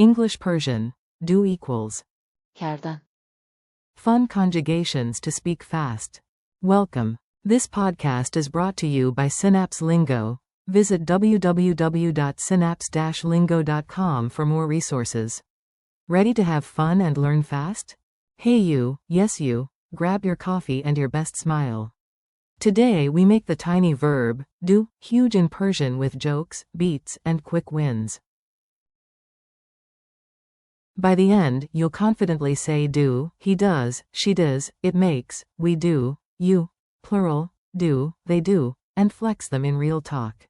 English-Persian, do equals. کردن. Fun conjugations to speak fast. Welcome. This podcast is brought to you by Synapse Lingo. Visit www.synapse-lingo.com for more resources. Ready to have fun and learn fast? Hey you, yes you, grab your coffee and your best smile. Today we make the tiny verb, do, huge in Persian with jokes, beats, and quick wins. By the end, you'll confidently say do, he does, she does, it makes, we do, you, plural, do, they do, and flex them in real talk.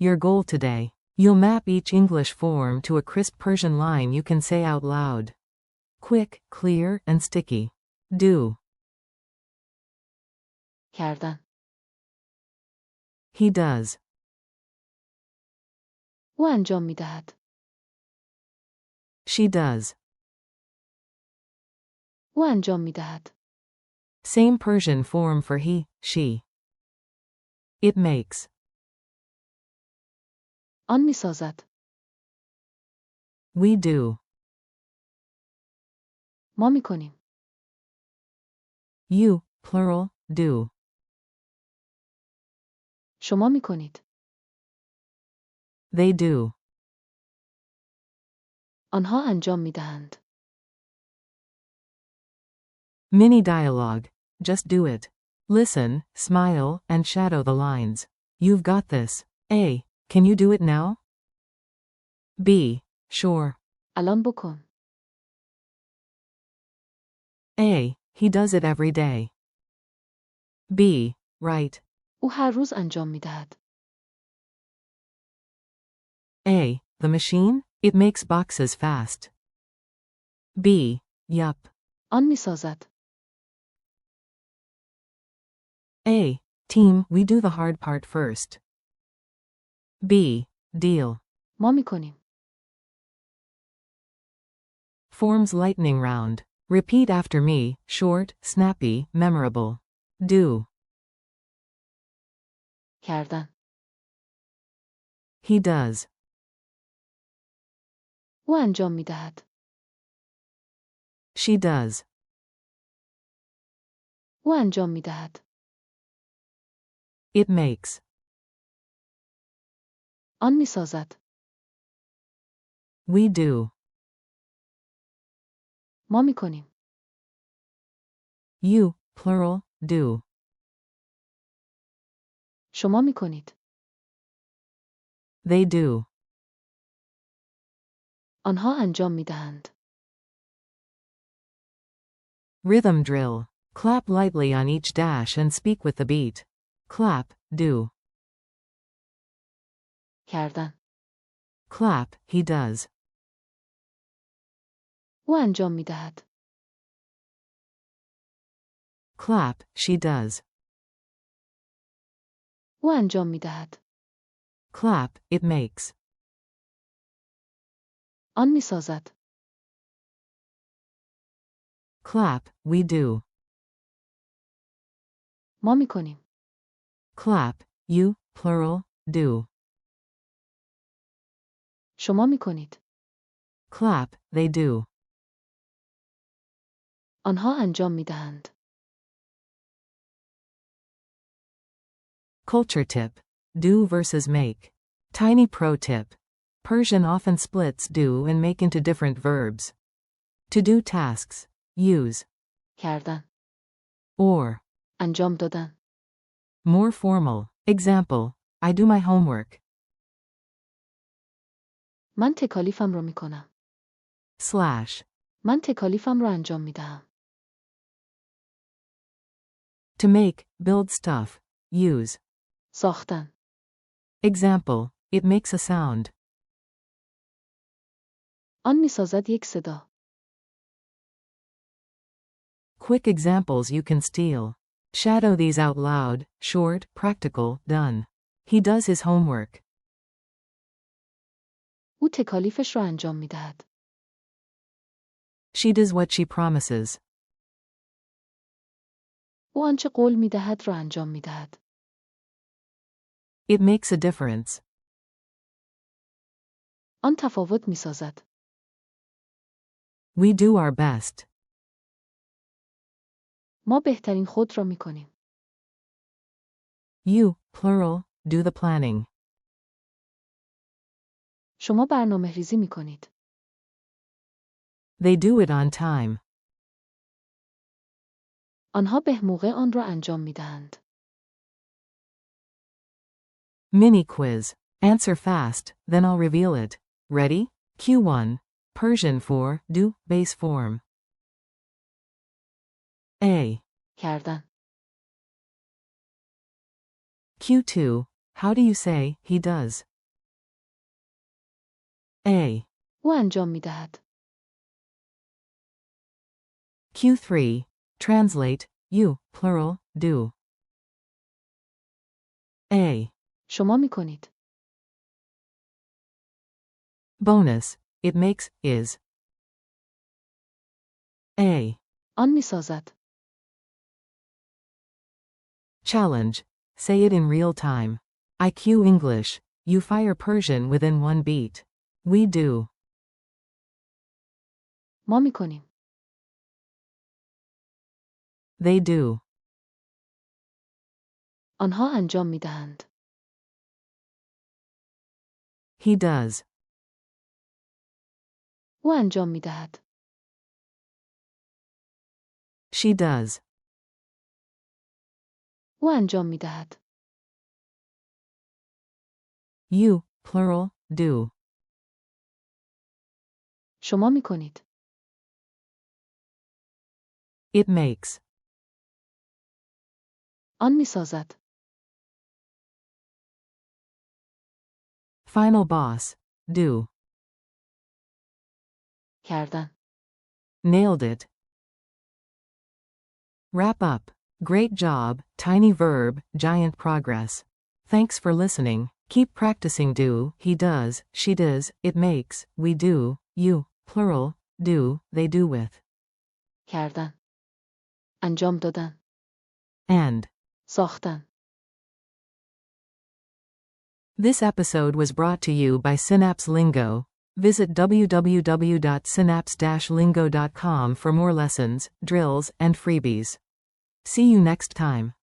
Your goal today. You'll map each English form to a crisp Persian line you can say out loud. Quick, clear, and sticky. Do. کردن. He does. او انجام می دهد. She does. او انجام می دهد. Same Persian form for he, she. It makes. آن می سازد. We do. ما می کنیم. You, plural, do. شما می کنید. They do. آنها انجام می دهند. Mini dialogue. Just do it. Listen, smile, and shadow the lines. You've got this. A. Can you do it now? B. Sure. الان بکن. A. He does it every day. B. Right. او هر روز انجام می دهد. A. The machine? It makes boxes fast. B. Yup. آن می سازد. A. Team, we do the hard part first. B. Deal. ما می کنیم. Forms lightning round. Repeat after me, short, snappy, memorable. Do. کردن. He does. او انجام می دهد. She does. او انجام می دهد. It makes. آن می سازد. We do. ما می کنیم. You, plural, do. شما می کنید. They do. آنها انجام می دهند. Rhythm drill. Clap lightly on each dash and speak with the beat. Clap, do. کردن. Clap, he does. او انجام می دهد. Clap, she does. او انجام می دهد. Clap, it makes. آن می سازد. Clap, we do. ما می کنیم. Clap, you, plural, do. شما می کنید. Clap, they do. آنها انجام می دهند. Culture tip. Do versus make. Tiny pro tip. Persian often splits do and make into different verbs. To do tasks. Use. کردن. Or. انجام دادن. More formal. Example. I do my homework. من تکالیفم را می کنم. Slash. من تکالیفم را انجام می دهم. To make, build stuff. Use. ساختن. Example. It makes a sound. آن می سازد یک صدا. Quick examples you can steal. Shadow these out loud, short, practical, done. He does his homework. او تکالیفش را انجام می دهد. She does what she promises. او آنچه قول می دهد را انجام می دهد. It makes a difference. آن تفاوت می‌سازد. We do our best. ما بهترین خود را می‌کنیم. You, plural, do the planning. شما برنامه‌ریزی می‌کنید. They do it on time. آنها به موقع آن را انجام می‌دهند. Mini quiz. Answer fast, then I'll reveal it. Ready? Q1. Persian for do, base form. A. کردن. Q2. How do you say he does? A. او انجام می‌دهد. Q3. Translate you, plural, do. A. شما می‌کنید. Bonus. It makes, is. A. آن می‌سازد. Challenge. Say it in real time. IQ English. You fire Persian within one beat. We do. ما می‌کنیم. They do. آنها انجام می‌دهند. He does. او انجام می‌دهد. She does. او انجام می‌دهد. You, plural, do. شما می‌کنید. It makes. آن می‌سازد. Final boss. Do. کردن. Nailed it. Wrap up. Great job, tiny verb, giant progress. Thanks for listening. Keep practicing do, he does, she does, it makes, we do, you, plural, do, they do with. کردن. انجام دادن. And. ساختن. This episode was brought to you by Synapse Lingo. Visit www.synapse-lingo.com for more lessons, drills, and freebies. See you next time.